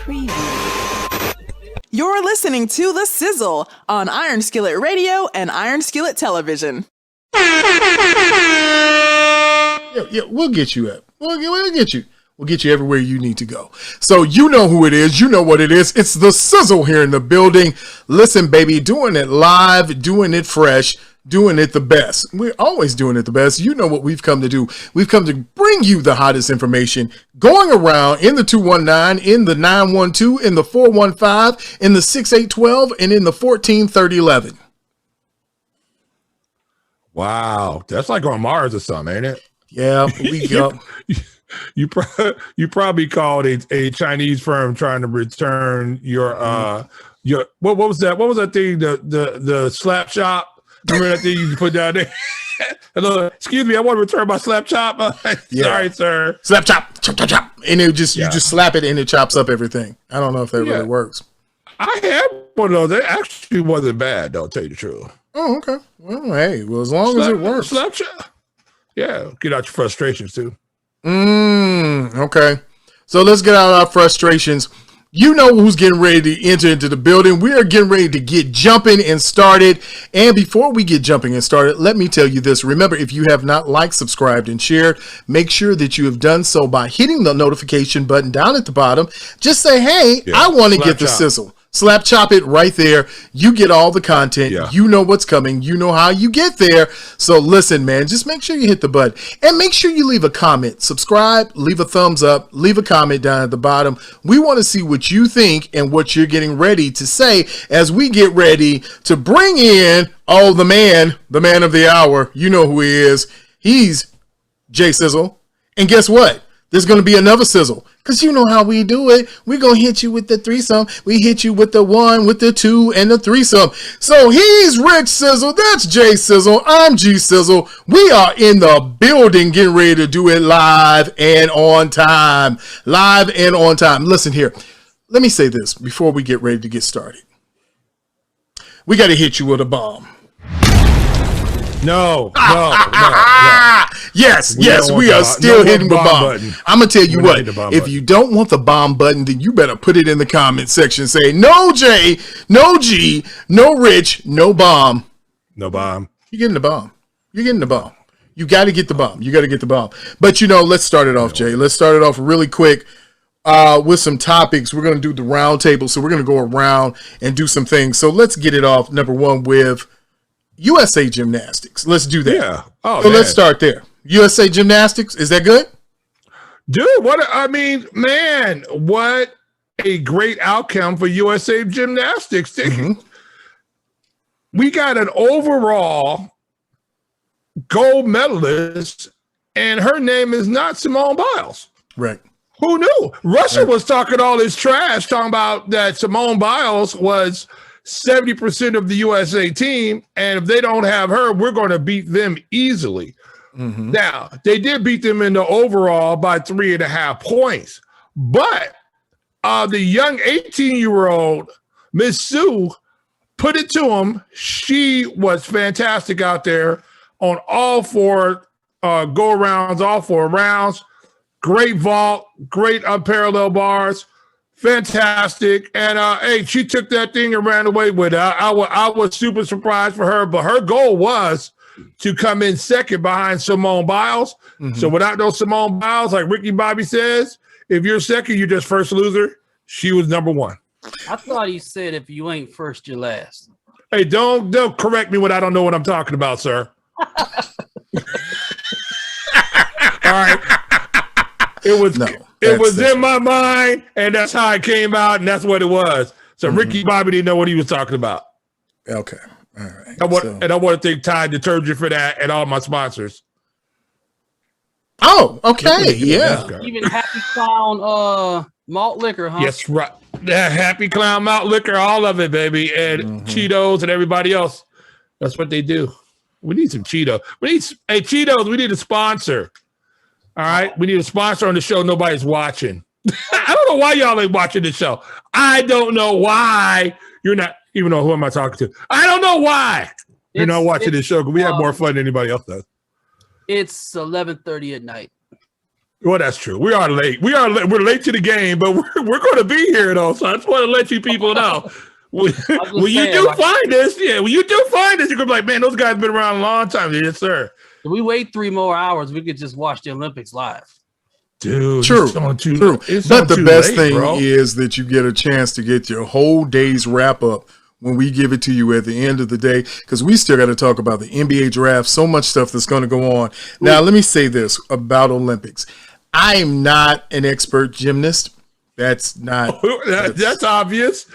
Preview. You're listening to The Sizzle on Iron Skillet Radio and Iron Skillet Television. Yeah, we'll get you up. We'll get you. We'll get you everywhere you need to go. So you know who it is. You know what it is. It's The Sizzle here in the building. Listen, baby, doing it live, doing it fresh, doing it the best. We're always doing it the best. You know what we've come to do. We've come to bring you the hottest information going around in the 219, in the 912, in the 415, in the 6812, and in the 143011. Wow, that's like on Mars or something, ain't it? Yeah, we go. You probably called a Chinese firm trying to return your what was that? What was that thing? The slap chop. Remember that thing you put down there? Hello, excuse me, I want to return my slap chop. Sorry, sir. Slap chop, chop, chop, chop, and it just you just slap it and it chops up everything. I don't know if that really works. I had one of those. It actually wasn't bad, though. Tell you the truth. Oh, okay. Well, hey, as long as it works. Slap chop. Yeah, get out your frustrations too. Okay. So let's get out our frustrations. You know who's getting ready to enter into the building. We are getting ready to get jumping and started. And before we get jumping and started, let me tell you this. Remember, if you have not liked, subscribed, and shared, make sure that you have done so by hitting the notification button down at the bottom. Just say, hey, I want to get the sizzle. Slap chop it right there. You get all the content. Yeah. You know what's coming. You know how you get there. So listen, man, just make sure you hit the button and make sure you leave a comment. Subscribe, leave a thumbs up, leave a comment down at the bottom. We want to see what you think and what you're getting ready to say as we get ready to bring in, the man of the hour. You know who he is. He's Jay Sizzle. And guess what? There's going to be another sizzle because you know how we do it. We're going to hit you with the threesome. We hit you with the 1, with the 2, and the threesome. So he's Rich Sizzle. That's Jay Sizzle. I'm G Sizzle. We are in the building getting ready to do it live and on time. Live and on time. Listen here. Let me say this before we get ready to get started. We got to hit you with a bomb. No. Yes, we are still hitting the bomb. I'm going to tell you what, if you don't want the bomb button, then you better put it in the comment section. Say, no J, no G, no Rich, no bomb. No bomb. You're getting the bomb. You're getting the bomb. You got to get the bomb. You got to get the bomb. But, let's start it off, Jay. Let's start it off really quick with some topics. We're going to do the round table, so we're going to go around and do some things. So let's get it off, number one, with USA Gymnastics. Let's do that. Yeah. So let's start there. USA Gymnastics, is that good? Dude, what a great outcome for USA Gymnastics. Mm-hmm. We got an overall gold medalist, and her name is not Simone Biles. Right. Who knew? Russia was talking all this trash, talking about that Simone Biles was 70% of the USA team, and if they don't have her, we're going to beat them easily. Mm-hmm. Now, they did beat them in the overall by 3.5 points, but the young 18-year-old Miss Sue put it to them. She was fantastic out there on all 4 go-arounds, all 4 rounds. Great vault, great unparalleled bars. Fantastic. And she took that thing and ran away with it. I was super surprised for her, but her goal was to come in second behind Simone Biles. Mm-hmm. So without no Simone Biles, like Ricky Bobby says, if you're second, you're just first loser. She was number 1. I thought he said if you ain't first, you're last. Hey, don't correct me when I don't know what I'm talking about, sir. All right. It was in my mind, and that's how it came out, and that's what it was. So Ricky Bobby didn't know what he was talking about. Okay. All right. I want to thank Tide Detergent for that and all my sponsors. Oh, okay. Yeah. Even Happy Clown malt liquor, huh? Yes, right. Happy Clown malt liquor, all of it, baby. And Cheetos and everybody else. That's what they do. We need some Cheetos. Cheetos, we need a sponsor. All right, we need a sponsor on the show. Nobody's watching. I don't know why y'all ain't watching the show. I don't know why you're not. Even though who am I talking to? I don't know why you're not watching this show because we have more fun than anybody else does. It's 11:30 at night. Well, that's true. We are late. We're late to the game, but we're going to be here though. So I just want to let you people know. When you do find us, when you do find us, you're gonna be like, man, those guys been around a long time. Yes, sir. If we wait 3 more hours, we could just watch the Olympics live. Dude, true. But the best thing bro. is that you get a chance to get your whole day's wrap up when we give it to you at the end of the day, because we still got to talk about the NBA draft. So much stuff that's going to go on. Now, let me say this about Olympics. I am not an expert gymnast. That's not. That's obvious.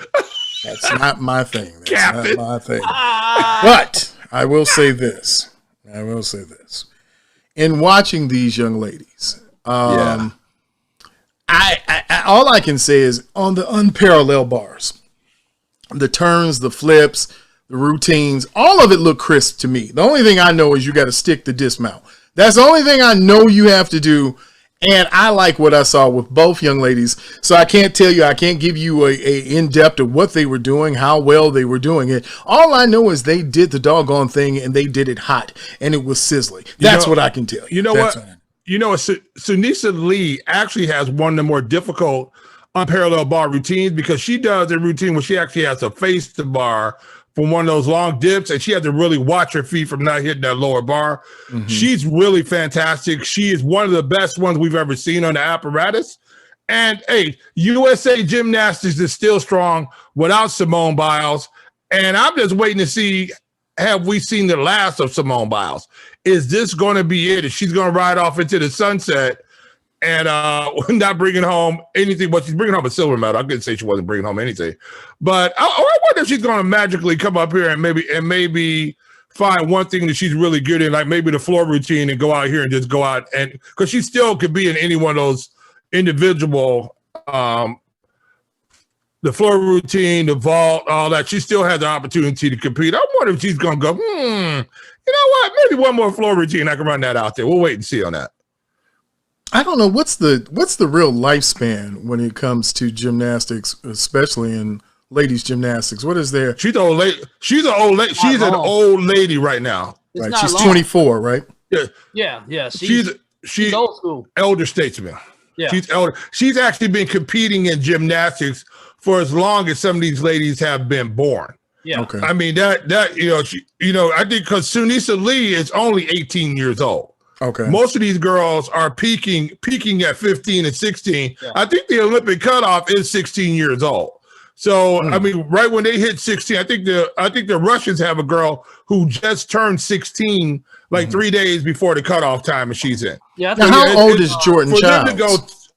That's not my thing. That's not my thing. But I will say this. In watching these young ladies, I all I can say is on the unparalleled bars, the turns, the flips, the routines, all of it looked crisp to me. The only thing I know is you got to stick the dismount. That's the only thing I know you have to do. And I like what I saw with both young ladies. So I can't tell you, I can't give you a in-depth of what they were doing, how well they were doing it. All I know is they did the doggone thing and they did it hot and it was sizzling. That's what I can tell you. You know what? Sunisa Lee actually has one of the more difficult unparalleled bar routines, because she does a routine where she actually has to face the bar from one of those long dips, and she had to really watch her feet from not hitting that lower bar. Mm-hmm. She's really fantastic. She is one of the best ones we've ever seen on the apparatus. And hey, USA Gymnastics is still strong without Simone Biles. And I'm just waiting to see, have we seen the last of Simone Biles? Is this going to be it? Is she's going to ride off into the sunset and not bringing home anything? But she's bringing home a silver medal. I couldn't say she wasn't bringing home anything, but I wonder if she's going to magically come up here and maybe find one thing that she's really good in, like maybe the floor routine, and go out here and just go out, and because she still could be in any one of those individual, the floor routine, the vault, all that. She still has the opportunity to compete. I wonder if she's going to go, you know what? Maybe one more floor routine. I can run that out there. We'll wait and see on that. I don't know what's the real lifespan when it comes to gymnastics, especially in ladies gymnastics. What is there? She's an old lady. She's an old lady. She's an old lady right now. Right. She's 24, right? Yeah. She's old school. Elder statesman. Yeah. She's elder. She's actually been competing in gymnastics for as long as some of these ladies have been born. Yeah. Okay. I mean that I think because Sunisa Lee is only 18 years old. Okay. Most of these girls are peaking at 15 and 16. Yeah. I think the Olympic cutoff is 16 years old. So I mean, right when they hit 16, I think the Russians have a girl who just turned 16 like 3 days before the cutoff time, and she's in. Yeah. Now, how old is Jordan Childs?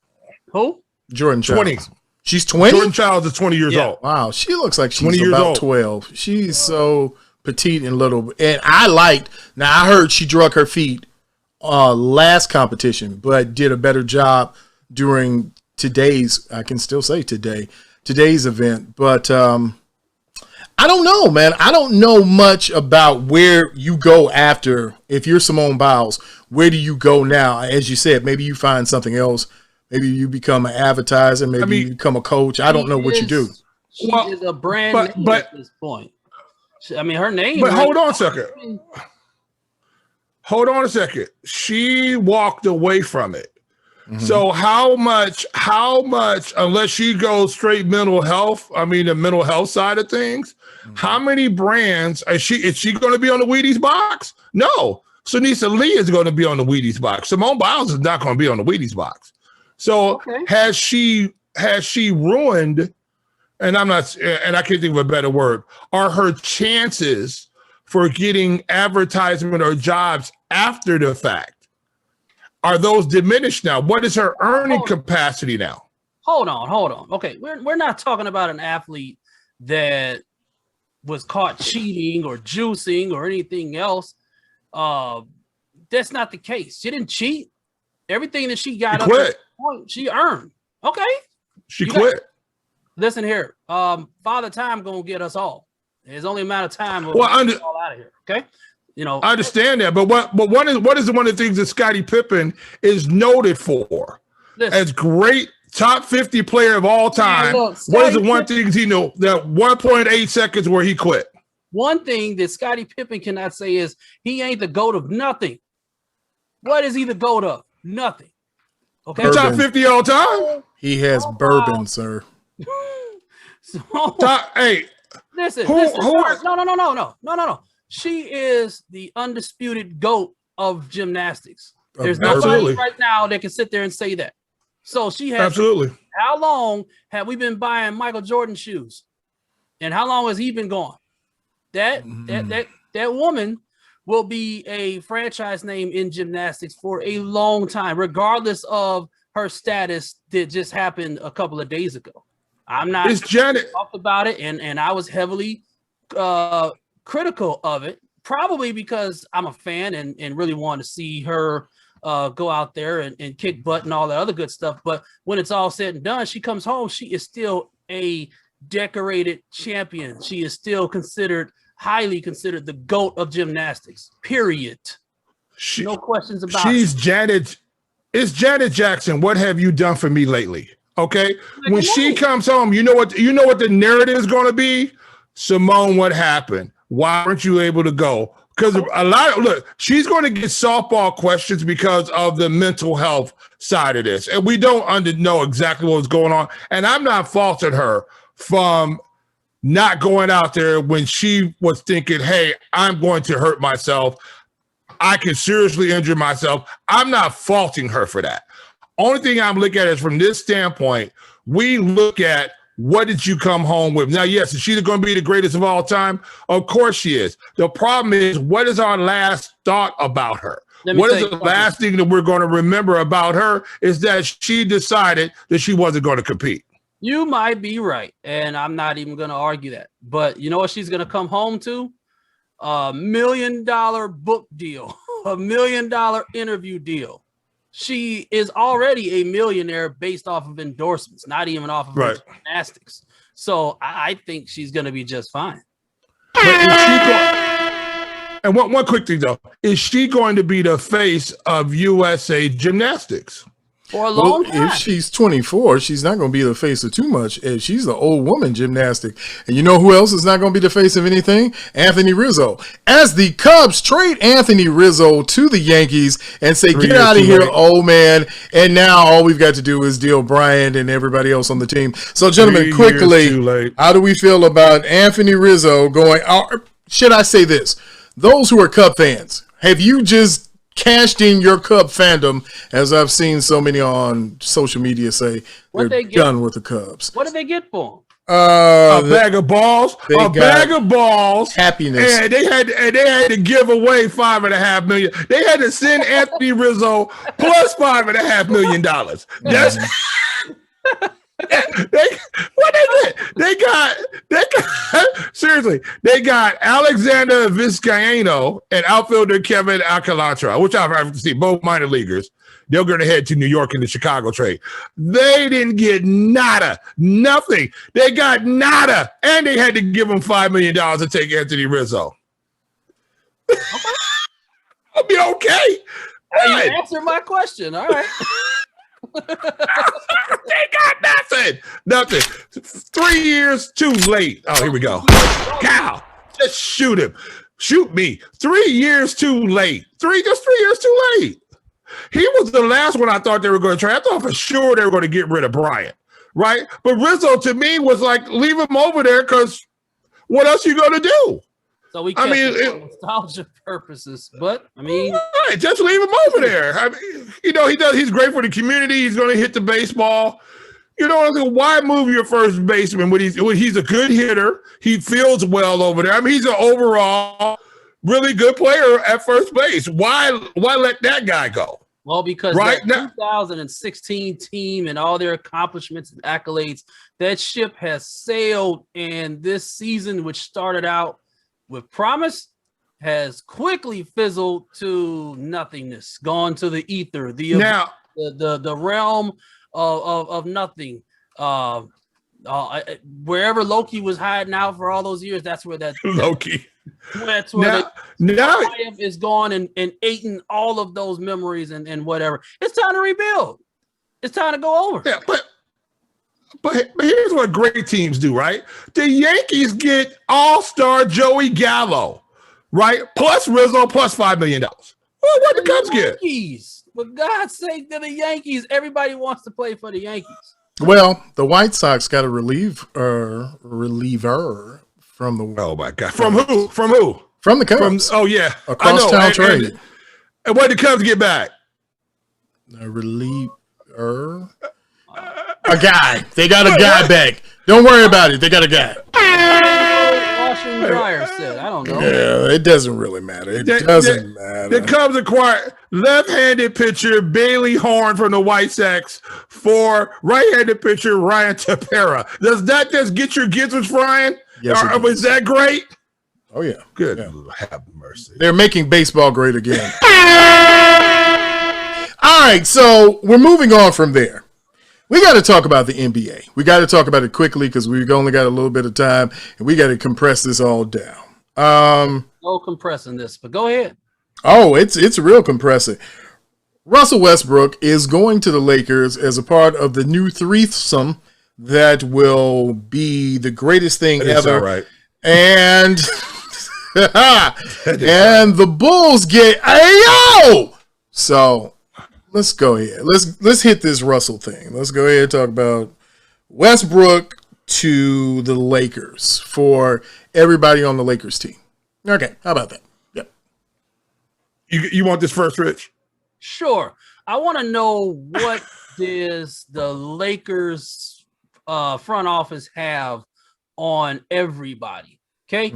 Who? Jordan Childs. 20. She's 20? Jordan Childs is 20 years old. Wow, she looks like she's about 12. She's so petite and little. And I heard she drug her feet last competition, but did a better job during today's event. But I don't know, man. I don't know much about where you go after. If you're Simone Biles, where do you go now? As you said, maybe you find something else. Maybe you become an advertiser. Maybe you become a coach. I don't know what you do. She is a brand name at this point. I mean, her name. But hold on a second. She walked away from it. Mm-hmm. So how much, unless she goes straight mental health, I mean, the mental health side of things, how many brands is she going to be on the Wheaties box? No. Sunisa Lee is going to be on the Wheaties box. Simone Biles is not going to be on the Wheaties box. So has she ruined, and I can't think of a better word, are her chances for getting advertisement or jobs after the fact, are those diminished now? What is her earning capacity now? Hold on. Okay, we're not talking about an athlete that was caught cheating or juicing or anything else. That's not the case. She didn't cheat. Everything that she got up to this point, she earned. Okay. She quit. Listen here. Father Time gonna get us all. There's only a matter of time we'll get all out of here. Okay. I understand that, but what is one of the things that Scottie Pippen is noted for? Listen, as great top 50 player of all time. Look, what is the one thing he know that 1.8 seconds where he quit? One thing that Scottie Pippen cannot say is he ain't the GOAT of nothing. What is he the GOAT of? Nothing. Okay. Bourbon. Top 50 all time. He has bourbon, sir. So, Hey, listen, Who is- no. She is the undisputed GOAT of gymnastics. Of There's bourbon. nobody Absolutely. right now that can sit there and say that. So she has. absolutely. How long have we been buying Michael Jordan shoes? And how long has he been gone? That woman will be a franchise name in gymnastics for a long time, regardless of her status that just happened a couple of days ago. I'm not It's Janet. talked about it, and I was heavily critical of it, probably because I'm a fan and really want to see her go out there and kick butt and all that other good stuff. But when it's all said and done, she comes home, she is still a decorated champion. She is still highly considered the GOAT of gymnastics, period. No questions about She's it. Janet. It's Janet Jackson. What have you done for me lately? Okay. When she comes home, you know what the narrative is going to be? Simone, what happened? Why weren't you able to go? Because she's going to get softball questions because of the mental health side of this. And we don't know exactly what was going on. And I'm not faulting her from not going out there when she was thinking, hey, I'm going to hurt myself. I can seriously injure myself. I'm not faulting her for that. Only thing I'm looking at is from this standpoint, we look at what did you come home with? Now, yes, is she going to be the greatest of all time? Of course she is. The problem is, what is our last thought about her? What is the last thing that we're going to remember about her is that she decided that she wasn't going to compete. You might be right, and I'm not even going to argue that. But you know what she's going to come home to? $1 million book deal, $1 million interview deal. She is already a millionaire based off of endorsements, not even off of her gymnastics. So I think she's going to be just fine. But is she and one quick thing though, is she going to be the face of USA gymnastics? For a long time. If she's 24, she's not going to be the face of too much. She's the old woman gymnastic. And you know who else is not going to be the face of anything? Anthony Rizzo. As the Cubs trade Anthony Rizzo to the Yankees and say, get out of here, old man. And now all we've got to do is deal Bryant and everybody else on the team. So, gentlemen, quickly, how do we feel about Anthony Rizzo going, should I say this? Those who are Cub fans, have you just cashed in your Cub fandom, as I've seen so many on social media say they're done with the Cubs? What did they get for him? A bag of balls, a bag of balls, happiness, and they had to give away $5.5 million. They had to send Anthony Rizzo plus $5.5 million. That's what is it? They got seriously. They got Alexander Vizcaino and outfielder Kevin Alcantara, which I've ever seen, both minor leaguers. They're going to head to New York in the Chicago trade. They didn't get nothing. They got nada, and they had to give him $5 million to take Anthony Rizzo. I'll be okay. You answered my question. All right. They got nothing. 3 years too late. Oh, here we go. Cow, just shoot him. Shoot me. 3 years too late. Just 3 years too late. He was the last one I thought they were going to trade. I thought for sure they were going to get rid of Bryant, right? But Rizzo to me was like, leave him over there because what else you going to do? So we kept it for nostalgia purposes, but I mean, right, just leave him over there. I mean, he's great for the community. He's going to hit the baseball. You know what I'm saying? Why move your first baseman when he's a good hitter? He feels well over there. I mean, he's an overall really good player at first base. Why let that guy go? Well, because that 2016 team and all their accomplishments and accolades, that ship has sailed, and this season, which started out with promise, has quickly fizzled to nothingness, gone to the ether, the realm of nothing. Wherever Loki was hiding out for all those years, that's where Loki. That's where the is gone and eating all of those memories and whatever. It's time to rebuild. It's time to go over. Yeah, but here's what great teams do, right? The Yankees get all-star Joey Gallo, right? Plus Rizzo, plus $5 million. Well, what the Cubs get? Yankees. For God's sake, they're the Yankees. Everybody wants to play for the Yankees. Well, the White Sox got a reliever from the Oh my God! From who? From who? From the Cubs. Oh yeah, a cross-town trade. And what did the Cubs get back? A reliever. A guy. They got a guy back. Don't worry about it. They got a guy. Washer and dryer said. I don't know. Yeah, it doesn't really matter. It doesn't matter. The Cubs acquired left-handed pitcher Bailey Horn from the White Sox for right-handed pitcher Ryan Tepera. Does that just get your gizzards frying? Yes, is that great? Oh yeah. Good. Yeah. Have mercy. They're making baseball great again. All right, so we're moving on from there. We got to talk about the NBA. We got to talk about it quickly because we've only got a little bit of time, and we got to compress this all down. No compressing this, but go ahead. Oh, it's real compressing. Russell Westbrook is going to the Lakers as a part of the new threesome that will be the greatest thing ever. All right. And and the Bulls get Ayo. So let's go ahead. Let's hit this Russell thing. Let's go ahead and talk about Westbrook to the Lakers for everybody on the Lakers team. Okay, how about that? Yep. You want this first, Rich? Sure. I want to know what does the Lakers front office have on everybody. Okay.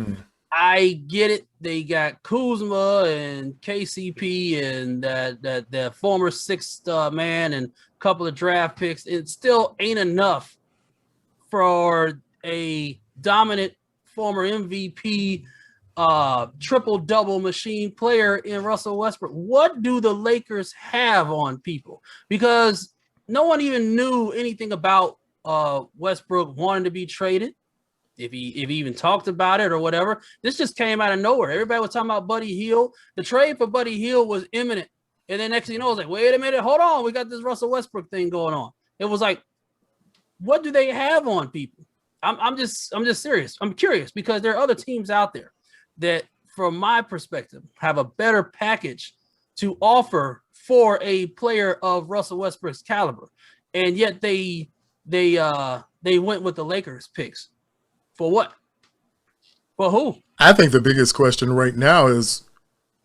I get it. They got Kuzma and KCP and that former sixth man and a couple of draft picks. It still ain't enough for a dominant former MVP, triple-double machine player in Russell Westbrook. What do the Lakers have on people? Because no one even knew anything about Westbrook wanting to be traded. If he even talked about it or whatever, this just came out of nowhere. Everybody was talking about Buddy Hield. The trade for Buddy Hield was imminent. And then next thing you know, it was like, wait a minute, hold on. We got this Russell Westbrook thing going on. It was like, what do they have on people? I'm just serious. I'm curious because there are other teams out there that, from my perspective, have a better package to offer for a player of Russell Westbrook's caliber. And yet they went with the Lakers picks. For what? For who? I think the biggest question right now is,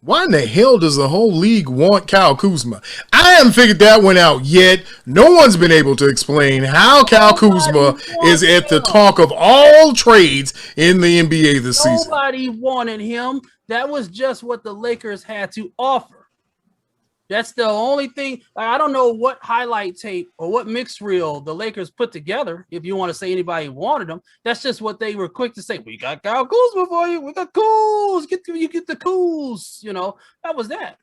why in the hell does the whole league want Kyle Kuzma? I haven't figured that one out yet. No one's been able to explain how Kyle Kuzma is at the talk of all trades in the NBA this season. Nobody wanted him. That was just what the Lakers had to offer. That's the only thing. I don't know what highlight tape or what mix reel the Lakers put together. If you want to say anybody wanted them, that's just what they were quick to say. We got Kyle Kuzma for you. We got Kuz. You get the Kuz. You know, that was that.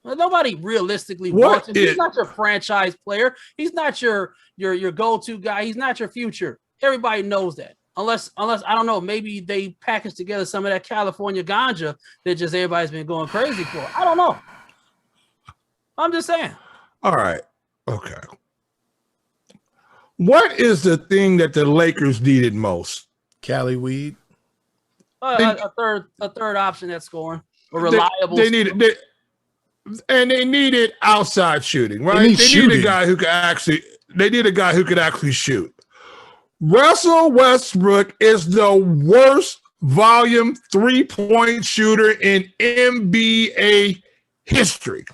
Nobody realistically wants him. He's not your franchise player. He's not your go-to guy. He's not your future. Everybody knows that. Unless I don't know, maybe they packaged together some of that California ganja that just everybody's been going crazy for. I don't know. I'm just saying. All right. Okay. What is the thing that the Lakers needed most? Cali weed. A third option that's scoring. A reliable. They needed outside shooting, right? They need a guy who could actually. They need a guy who could actually shoot. Russell Westbrook is the worst volume 3-point shooter in NBA history.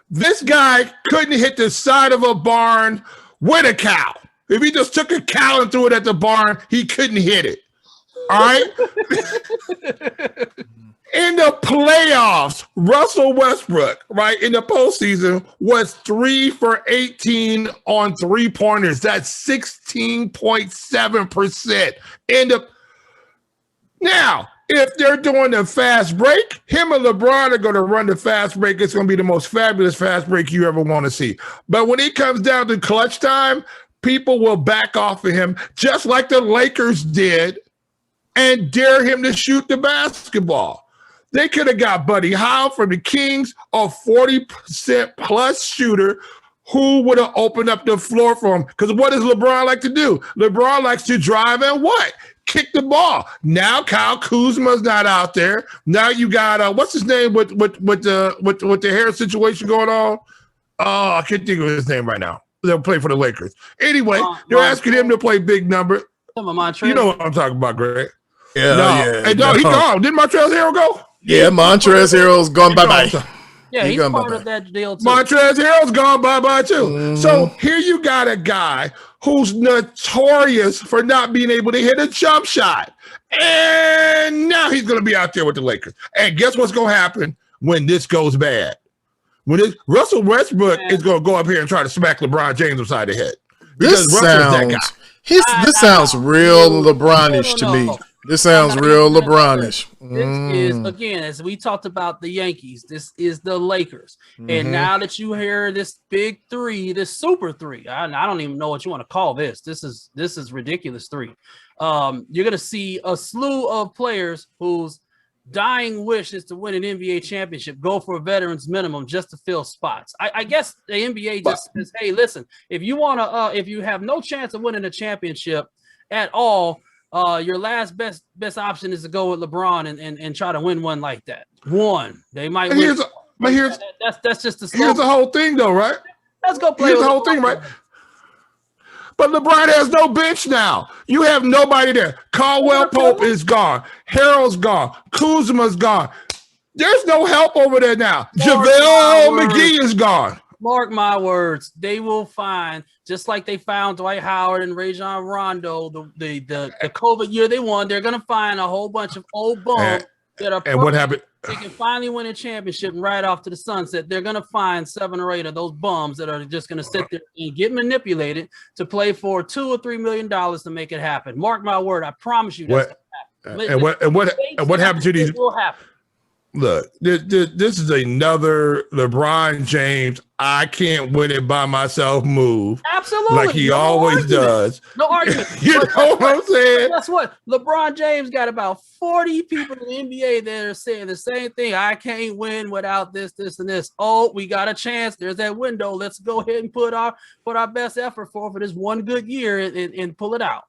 This guy couldn't hit the side of a barn with a cow. If he just took a cow and threw it at the barn, he couldn't hit it. All right? In the playoffs, Russell Westbrook, right, in the postseason was 3 for 18 on 3-pointers. That's 16.7%. Now, if they're doing the fast break, him and LeBron are going to run the fast break. It's going to be the most fabulous fast break you ever want to see. But when it comes down to clutch time, people will back off of him, just like the Lakers did, and dare him to shoot the basketball. They could have got Buddy Hield from the Kings, a 40% plus shooter who would have opened up the floor for him. Because what does LeBron like to do? LeBron likes to drive and what? kick the ball. Now Kyle Kuzma's not out there. Now you got what's his name with the hair situation going on? Oh, I can't think of his name right now. They'll play for the Lakers. Anyway, they're asking him to play big number. You know what I'm talking about, Greg. Yeah, he gone. Didn't Montrezl Harrell go? Yeah, Montrezl Harrell's gone bye-bye. Yeah, he's part of that deal too. Montrezl Harrell's gone bye-bye too. So here you got a guy who's notorious for not being able to hit a jump shot. And now he's going to be out there with the Lakers. And guess what's going to happen when this goes bad? Russell Westbrook is going to go up here and try to smack LeBron James upside the head. This sounds real LeBronish to me. This sounds real LeBronish. This is, again, as we talked about the Yankees, this is the Lakers. And now that you hear this big three, this super three, I don't even know what you want to call this. This is ridiculous three. You're going to see a slew of players whose dying wish is to win an NBA championship, go for a veterans minimum just to fill spots. I guess the NBA just says, hey, listen, if you want to, if you have no chance of winning a championship at all, your last best option is to go with LeBron and try to win one like that. They might win. That's just the here's the whole thing though, right? Let's go play. Here's the whole thing, right? But LeBron has no bench now. You have nobody there. Caldwell Pope is gone. Harrell's gone. Kuzma's gone. There's no help over there now. JaVale McGee is gone. Mark my words, they will find, just like they found Dwight Howard and Rajon Rondo, the COVID year they won, they're going to find a whole bunch of old bums that are and what happened? They can finally win a championship and ride off to the sunset. They're going to find 7 or 8 of those bums that are just going to sit there and get manipulated to play for $2 or $3 million to make it happen. Mark my word, I promise you that's going to happen. And what happened to these? It will happen. Look, this is another LeBron James, I can't win it by myself move. Absolutely. Like he always does. No argument. You know what I'm saying? Guess what? LeBron James got about 40 people in the NBA that are saying the same thing. I can't win without this, and this. Oh, we got a chance. There's that window. Let's go ahead and put our best effort for this one good year and pull it out.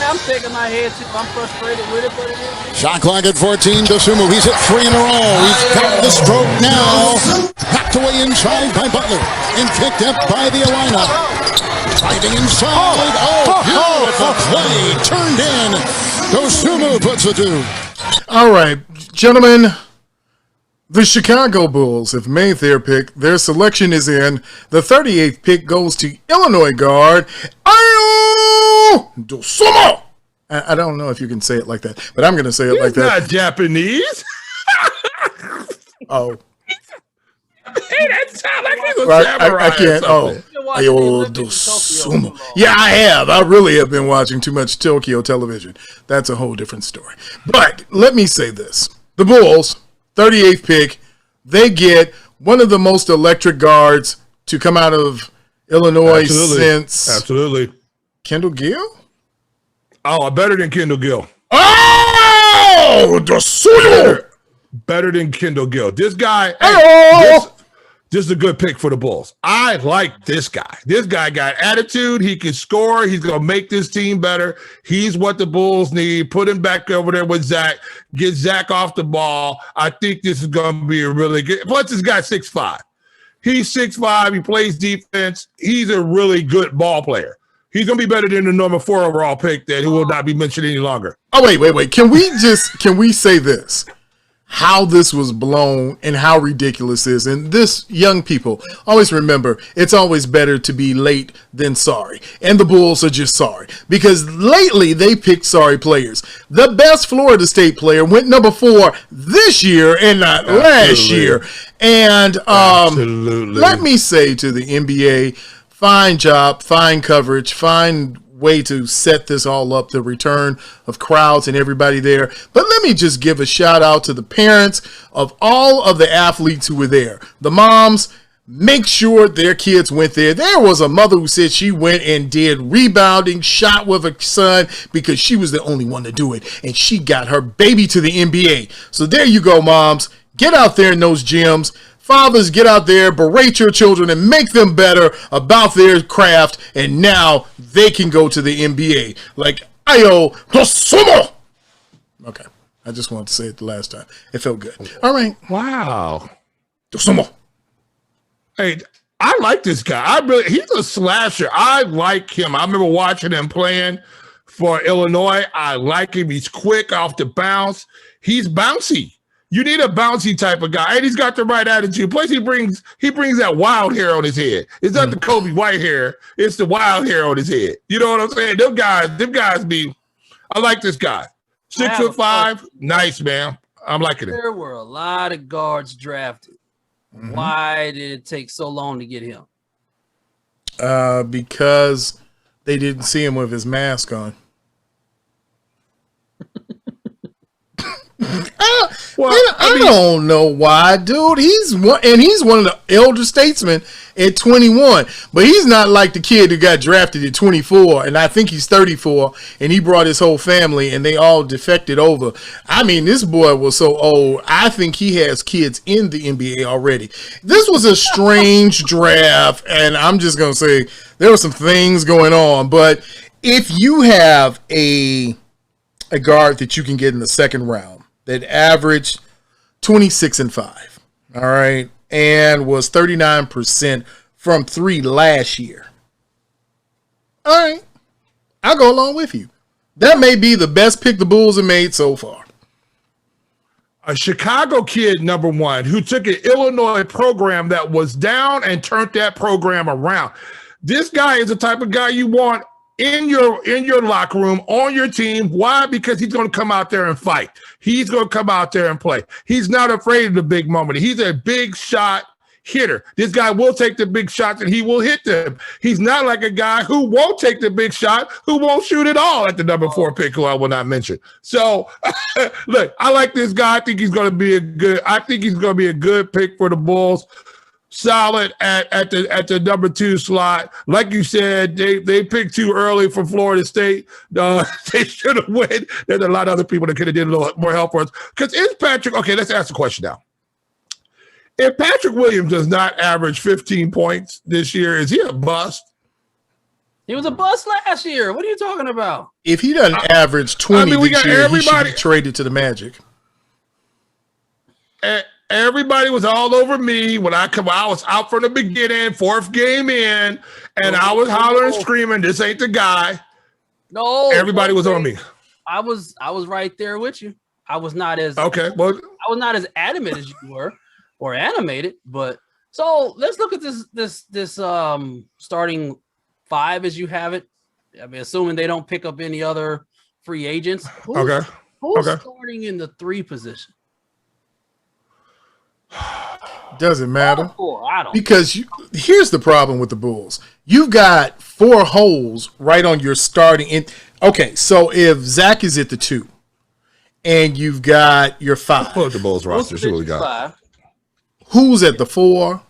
I'm shaking my head too. I'm frustrated with it, but it is. Shot clock at 14. Dosunmu, he's hit 3 in a row. He's got the stroke now. Hacked away inside by Butler and picked up by the Illini. Driving inside. Beautiful play. Turned in. Dosunmu puts it 2. All right, gentlemen. The Chicago Bulls have made their pick. Their selection is in. The 38th pick goes to Illinois guard Ayo Dosunmu. I don't know if you can say it like that, but I'm going to say it like that. Not Japanese. Oh. Hey, that sounds like he's a samurai. I can't. Oh, Ayo Dosunmu. Yeah, I have. I really have been watching too much Tokyo television. That's a whole different story. But let me say this. The Bulls, 38th pick, they get one of the most electric guards to come out of Illinois since Kendall Gill? Oh, better than Kendall Gill. Oh, Dosunmu. Better than Kendall Gill. This guy, this is a good pick for the Bulls. I like this guy. This guy got attitude. He can score. He's going to make this team better. He's what the Bulls need. Put him back over there with Zach. Get Zach off the ball. I think this is going to be a really good. Plus, this guy's 6'5". He's 6'5". He plays defense. He's a really good ball player. He's going to be better than the number 4 overall pick that will not be mentioned any longer. Oh, wait. Can we say this? How this was blown and how ridiculous it is. And this, young people, always remember, it's always better to be late than sorry. And the Bulls are just sorry. Because lately, they picked sorry players. The best Florida State player went number 4 this year and not last year. And let me say to the NBA, fine job, fine coverage, fine way to set this all up, the return of crowds and everybody there. But let me just give a shout out to the parents of all of the athletes who were there. The moms, make sure their kids went there. There was a mother who said she went and did rebounding, shot with her son because she was the only one to do it. And she got her baby to the NBA. So there you go, moms. Get out there in those gyms. Fathers, get out there, berate your children, and make them better about their craft, and now they can go to the NBA. Like Ayo Dosunmu. Okay, I just wanted to say it the last time. It felt good. All right. Wow. Dosunmu. Hey, I like this guy. He's a slasher. I like him. I remember watching him playing for Illinois. I like him. He's quick off the bounce. He's bouncy. You need a bouncy type of guy, and he's got the right attitude. Plus, he brings that wild hair on his head. It's not the Kobe White hair; it's the wild hair on his head. You know what I'm saying? Them guys be. I like this guy. 6'5", nice man. I'm liking it. There were a lot of guards drafted. Why did it take so long to get him? Because they didn't see him with his mask on. I don't know why, dude. He's one of the elder statesmen at 21, but he's not like the kid who got drafted at 24, and I think he's 34, and he brought his whole family, and they all defected over. I mean, this boy was so old. I think he has kids in the NBA already. This was a strange draft, and I'm just gonna say there were some things going on. But if you have a guard that you can get in the second round that averaged 26-5, all right, and was 39% from three last year. All right, I'll go along with you. That may be the best pick the Bulls have made so far. A Chicago kid, number one, who took an Illinois program that was down and turned that program around. This guy is the type of guy you want in your locker room, on your team. Why? Because he's going to come out there and fight. He's going to come out there and play. He's not afraid of the big moment. He's a big shot hitter. This guy will take the big shots and he will hit them. He's not like a guy who won't take the big shot, who won't shoot at all at the number 4 pick, who I will not mention. So look, I like this guy. I think he's going to be a good pick for the Bulls. Solid at the number 2 slot. Like you said, they picked too early for Florida State. They should have went. There's a lot of other people that could have did a little more help for us. Because is Patrick, okay, let's ask the question now. If Patrick Williams does not average 15 points this year, is he a bust? He was a bust last year. What are you talking about? If he doesn't average 20 this year, he should be traded to the Magic. Everybody was all over me when I was out from the beginning, 4th game in, and I was hollering, screaming, "This ain't the guy." No, everybody was on me. I was right there with you. I was not as adamant as you were, or animated. But so let's look at this starting 5 as you have it. I mean, assuming they don't pick up any other free agents. Who's starting in the 3 position? Doesn't matter because here's the problem with the Bulls. You've got 4 holes right on your starting. Okay, so if Zach is at the 2 and you've got your 5, pull up the Bulls roster. See what we got. Who's at the 4?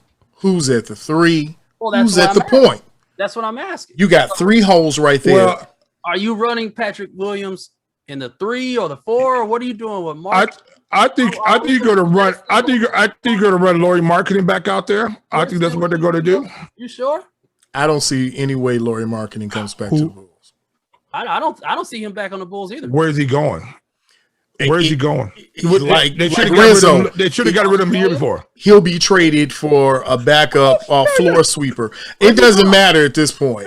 Who's at the 3? Who's at the point? That's what I'm asking. You got 3 holes right there. Well, are you running Patrick Williams in the 3 or the 4? Or what are you doing with Mark? I think you're going to run. I think you're going to run Lauri Markkanen back out there. I think that's what they're going to do. You sure? I don't see any way Lauri Markkanen comes back to the Bulls. I don't see him back on the Bulls either. Where is he going? Where is he going? They should have got rid of him the year before. He'll be traded for a backup floor sweeper. It doesn't matter at this point.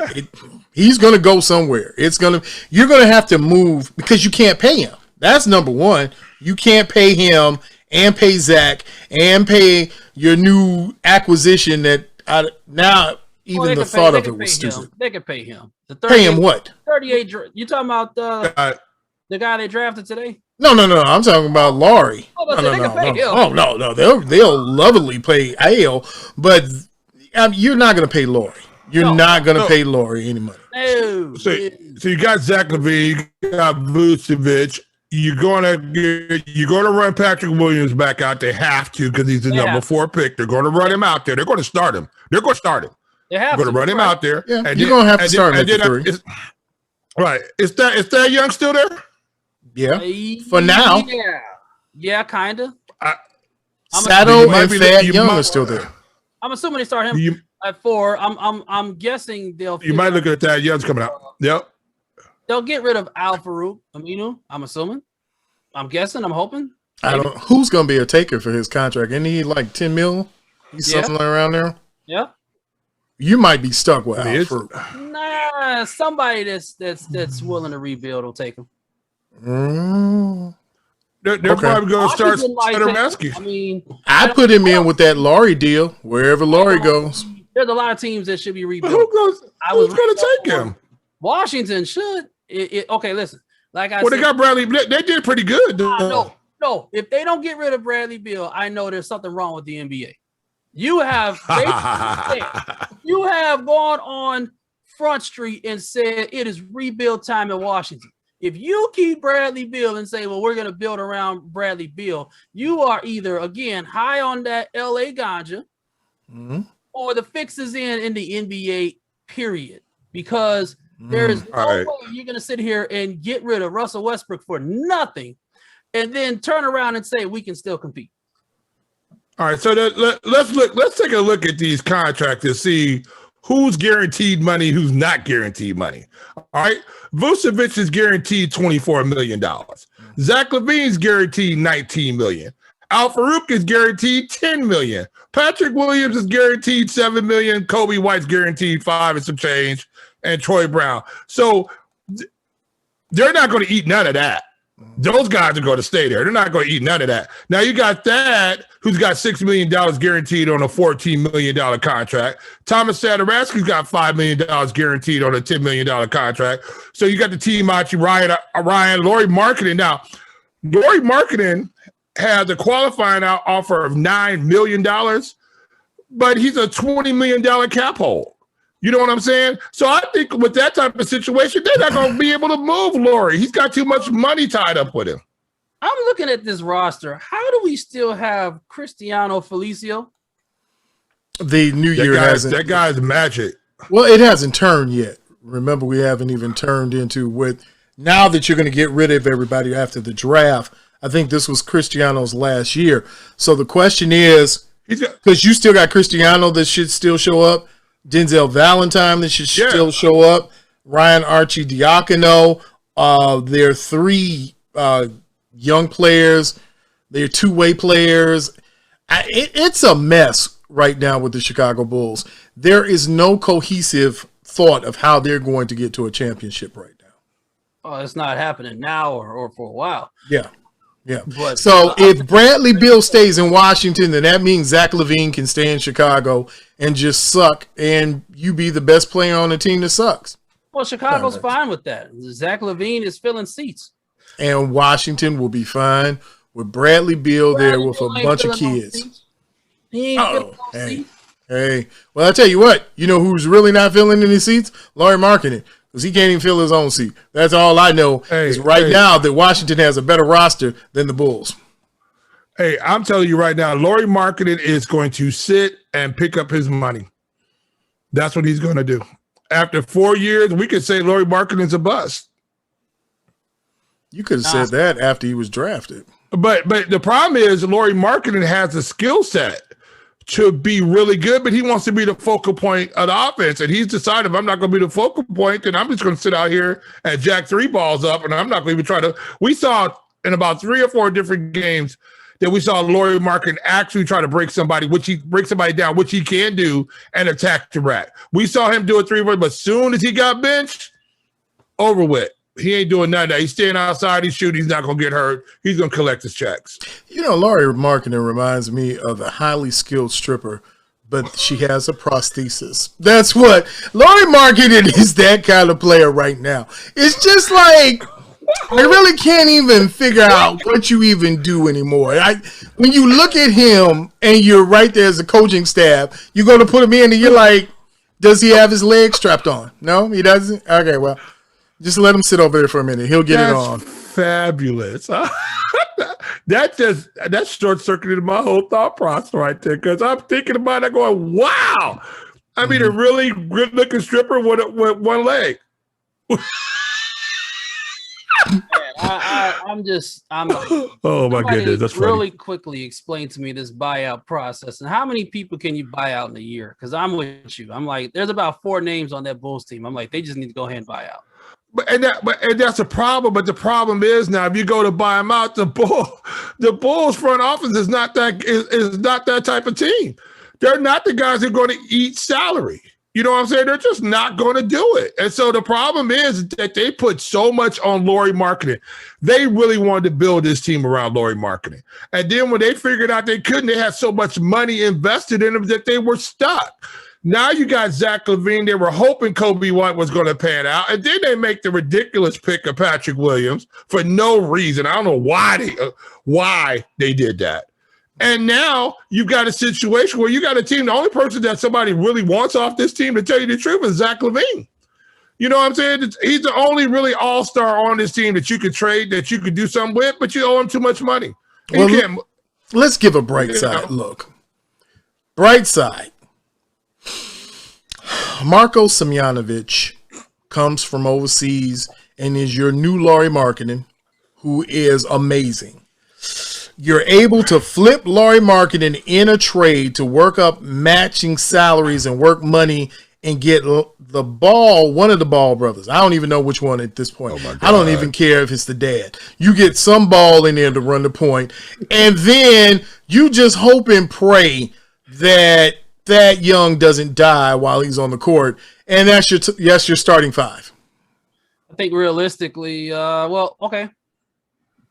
He's going to go somewhere. You're going to have to move because you can't pay him. That's number one. You can't pay him and pay Zach and pay your new acquisition that now even the thought of it was stupid. They could pay him. Pay him what? 38. You talking about the guy they drafted today? No. I'm talking about Lauri. No. They'll lovely pay Ayo, but you're not going to pay Lauri. You're not going to pay Lauri any money. No. So you got Zach LaVine, you got Vucevic. You're going to run Patrick Williams back out. They have to because he's the number 4 pick. They're going to run him out there. They're going to start him. They're going to run him out there. Yeah, you're going to have to start him at the 3. Right. Is that Young still there? Yeah. For now. Yeah, kind of. Sato and Thad Young are still there. I'm assuming they start him at 4. I'm guessing they'll. You might look at that. Young's coming out. Yep. They'll get rid of Al Farouk Aminu. I'm assuming. I'm guessing. I'm hoping. I don't. Who's going to be a taker for his contract? Isn't he like 10 mil? He's something around there. Yeah. You might be stuck with Al Farouk. Nah, somebody that's willing to rebuild will take him. They're probably going to start rescue. I mean, I put him in with that Laurie deal wherever Laurie goes. There's a lot of teams that should be rebuilt. Who's going to take him? Washington should. Okay, listen. Like I said, they got Bradley. They did pretty good. No. If they don't get rid of Bradley Beal, I know there's something wrong with the NBA. You have gone on Front Street and said it is rebuild time in Washington. If you keep Bradley Beal and say, well, we're going to build around Bradley Beal, you are either, again, high on that LA ganja or the fix is in the NBA, period. Because there is no way you're going to sit here and get rid of Russell Westbrook for nothing and then turn around and say we can still compete. All right, so let's take a look at these contracts to see who's guaranteed money, who's not guaranteed money. All right, Vucevic is guaranteed $24 million. Zach LaVine's guaranteed $19 million. Al Farouk is guaranteed $10 million. Patrick Williams is guaranteed $7 million. Kobe White's guaranteed $5 and some change, and Troy Brown. So they're not going to eat none of that. Those guys are going to stay there. They're not going to eat none of that. Now you got Thad, who's got $6 million guaranteed on a $14 million contract. Thomas Satoransky's got $5 million guaranteed on a $10 million contract. So you got the team out, Ryan, Lauri Markkanen. Now, Lauri Markkanen has a qualifying offer of $9 million, but he's a $20 million cap hold. You know what I'm saying? So I think with that type of situation, they're not going to be able to move Lauri. He's got too much money tied up with him. I'm looking at this roster. How do we still have Cristiano Felicio? The new year hasn't. That guy's magic. Well, it hasn't turned yet. Remember, we haven't even turned into with now that you're going to get rid of everybody after the draft. I think this was Cristiano's last year. So the question is, because you still got Cristiano that should still show up, Denzel Valentine that should still show up, Ryan Arcidiacono. They're 3 young players. They're 2-way players. It's a mess right now with the Chicago Bulls. There is no cohesive thought of how they're going to get to a championship right now. Oh, it's not happening now or for a while. Yeah. But, so if Bradley Beal stays in Washington, then that means Zach LaVine can stay in Chicago and just suck, and you be the best player on the team that sucks. Well, Chicago's fine with that. Zach LaVine is filling seats. And Washington will be fine with Bradley Beal there with a bunch of kids. He ain't filling seats. Hey. Well, I tell you what, you know who's really not filling any seats? Lauri Markkanen. Because he can't even fill his own seat. That's all I know is now that Washington has a better roster than the Bulls. Hey, I'm telling you right now, Lauri Markkanen is going to sit and pick up his money. That's what he's going to do. After 4 years, we could say Lauri Markkanen's a bust. You could have said that after he was drafted. But the problem is Lauri Markkanen has a skill set to be really good, but he wants to be the focal point of the offense. And he's decided, if I'm not going to be the focal point, then I'm just going to sit out here and jack 3 balls up, and I'm not going to even try to. We saw in about 3 or 4 different games that we saw Lauri Markkanen actually try to break somebody down, which he can do, and attack the rack. We saw him do it 3 but as soon as he got benched, over with. He ain't doing none of that. He's staying outside. He's shooting. He's not going to get hurt. He's going to collect his checks. You know, Lauri Markkanen reminds me of a highly skilled stripper, but she has a prosthesis. That's what Lauri Markkanen is. That kind of player right now. It's just like I really can't even figure out what you even do anymore. When you look at him and you're right there as a coaching staff, you go to put him in and you're like, does he have his legs strapped on? No, he doesn't. Okay, well. Just let him sit over there for a minute. He'll get it on. Fabulous. That short-circuited my whole thought process right there, because I'm thinking about it going, wow. I mean, a really good-looking stripper with one leg. I'm Oh my somebody goodness, that's really funny. quickly explain to me this buyout process and how many people can you buy out in a year? Because I'm with you. I'm like, there's about 4 names on that Bulls team. I'm like, they just need to go ahead and buy out. But that's a problem. But the problem is now, if you go to buy them out, the Bulls front office is not that type of team. They're not the guys that are going to eat salary. You know what I'm saying? They're just not going to do it. And so the problem is that they put so much on Lauri Markkanen. They really wanted to build this team around Lauri Markkanen. And then when they figured out they couldn't, they had so much money invested in them that they were stuck. Now you got Zach LaVine. They were hoping Kobe White was going to pan out. And then they make the ridiculous pick of Patrick Williams for no reason. I don't know why they did that. And now you've got a situation where you got a team. The only person that somebody really wants off this team, to tell you the truth, is Zach LaVine. You know what I'm saying? He's the only really all-star on this team that you could trade, that you could do something with, but you owe him too much money. Well, let's give a bright side look. Bright side. Marko Semjanovic comes from overseas and is your new Lauri Markkanen, who is amazing. You're able to flip Lauri Markkanen in a trade to work up matching salaries and work money and get the ball, one of the Ball brothers. I don't even know which one at this point. Oh I don't even care if it's the dad. You get some ball in there to run the point, and then you just hope and pray that that young doesn't die while he's on the court, and that's your starting 5. I think realistically, okay,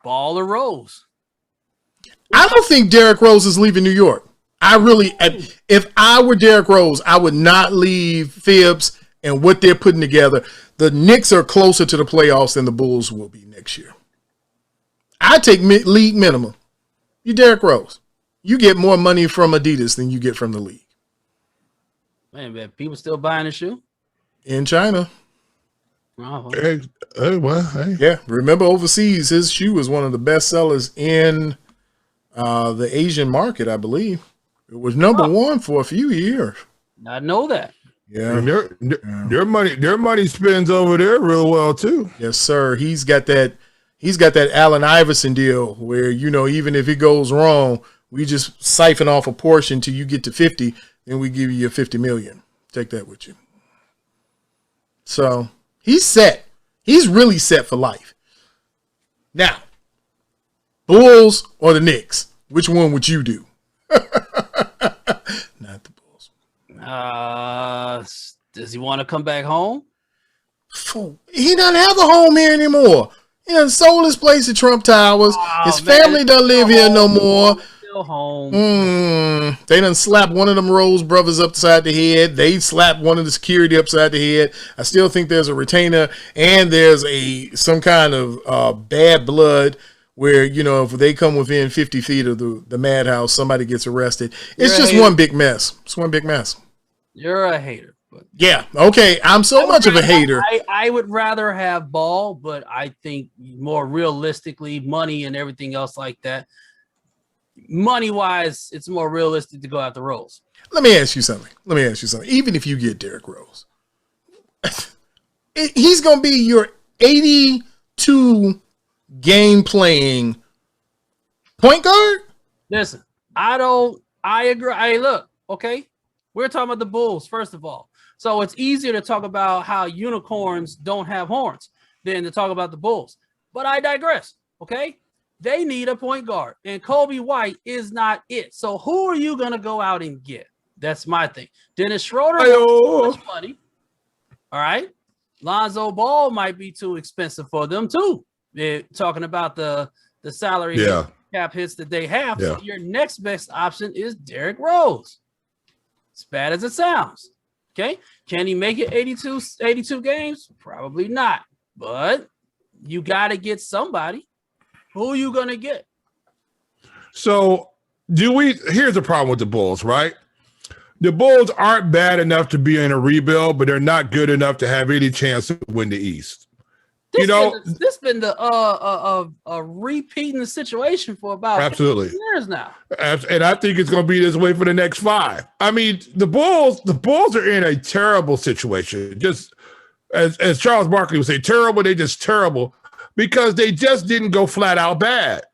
Ball or Rose. I don't think Derrick Rose is leaving New York. If I were Derrick Rose, I would not leave Phibbs and what they're putting together. The Knicks are closer to the playoffs than the Bulls will be next year. I take league minimum. You Derrick Rose. You get more money from Adidas than you get from the league. Man, people still buying the shoe? In China. Oh, Hey. Yeah, remember overseas, his shoe is one of the best sellers in the Asian market, I believe. It was number 1 for a few years. I know that. Yeah. And their money spends over there real well too. Yes, sir. He's got that Allen Iverson deal where, even if it goes wrong, we just siphon off a portion till you get to 50, then we give you your 50 million. Take that with you. So he's set. He's really set for life. Now, Bulls or the Knicks? Which one would you do? Not the Bulls. Does he want to come back home? He doesn't have a home here anymore. He done sold his place at Trump Towers. His family doesn't live here no more. Still home. They done slapped one of them Rose brothers upside the head. They slapped one of the security upside the head. I still think there's a retainer and there's some kind of bad blood where, if they come within 50 feet of the madhouse, somebody gets arrested. It's just one big mess. It's one big mess. You're a hater. But yeah. Okay. I'm so much of a hater. I would rather have Ball, but I think more realistically, money and everything else like that, money-wise, it's more realistic to go after Rose. Let me ask you something. Even if you get Derrick Rose, he's going to be your 82 game playing point guard? Listen, I agree. Hey, look, okay, we're talking about the Bulls, first of all. So it's easier to talk about how unicorns don't have horns than to talk about the Bulls. But I digress, okay? They need a point guard, and Kobe White is not it. So who are you going to go out and get? That's my thing. Dennis Schroeder wants too much money. All right. Lonzo Ball might be too expensive for them too. They're talking about the salary cap hits that they have. Yeah. So your next best option is Derrick Rose. As bad as it sounds. Okay. Can he make it 82 games? Probably not. But you got to get somebody. Who are you going to get? So here's the problem with the Bulls, right? The Bulls aren't bad enough to be in a rebuild, but they're not good enough to have any chance to win the East. This been the repeating the situation for about absolutely 15 years now. And I think it's going to be this way for the next 5. I mean, the Bulls are in a terrible situation. Just as Charles Barkley would say, terrible, they just terrible. because they just didn't go flat out bad.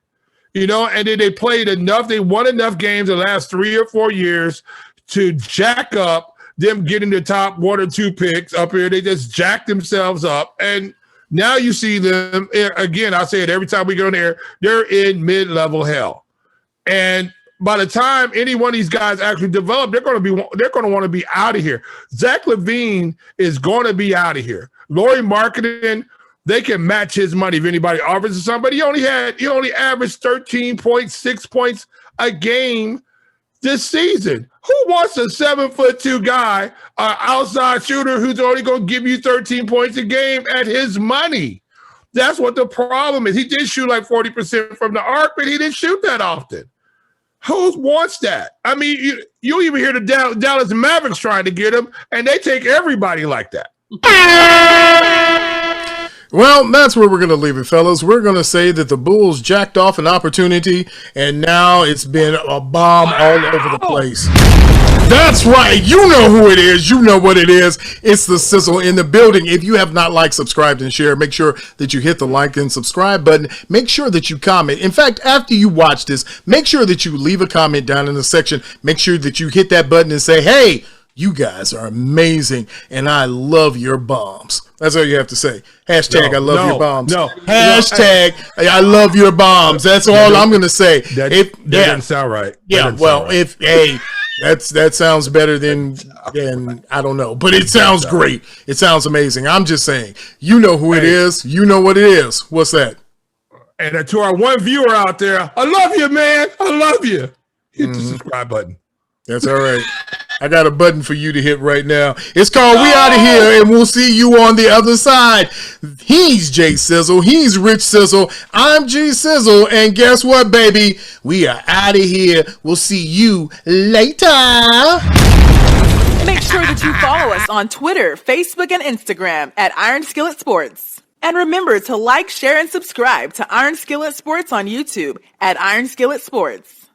And then they played enough. They won enough games the last 3 or 4 years to jack up them getting the top 1 or 2 picks up here. They just jacked themselves up. And now you see them, again, I say it every time we go in there, they're in mid-level hell. And by the time any one of these guys actually develop, they're going to want to be out of here. Zach LaVine is going to be out of here. Lauri Markkanen, they can match his money if anybody offers to somebody. He only averaged 13.6 points a game this season. Who wants a 7'2" guy, outside shooter who's only going to give you 13 points a game at his money? That's what the problem is. He did shoot like 40% from the arc, but he didn't shoot that often. Who wants that? I mean, you even hear the Dallas Mavericks trying to get him, and they take everybody like that. Well, that's where we're going to leave it, fellas. We're going to say that the Bulls jacked off an opportunity, and now it's been a bomb all over the place. That's right. You know who it is. You know what it is. It's the Sizzle in the building. If you have not liked, subscribed, and shared, make sure that you hit the like and subscribe button. Make sure that you comment. In fact, after you watch this, make sure that you leave a comment down in the section. Make sure that you hit that button and say, hey, you guys are amazing, and I love your bombs. That's all you have to say. Hashtag I love your bombs. Hashtag I love your bombs. That's all I'm going to say. That doesn't sound right. Yeah, well, that sounds better than I don't know, but it sounds great. It sounds amazing. I'm just saying, you know who it is. You know what it is. What's that? And to our one viewer out there, I love you, man. I love you. Hit the subscribe button. That's all right. I got a button for you to hit right now. It's called We Out of Here, and we'll see you on the other side. He's J Sizzle. He's Rich Sizzle. I'm G Sizzle. And guess what, baby? We are out of here. We'll see you later. Make sure that you follow us on Twitter, Facebook, and Instagram at Iron Skillet Sports. And remember to like, share, and subscribe to Iron Skillet Sports on YouTube at Iron Skillet Sports.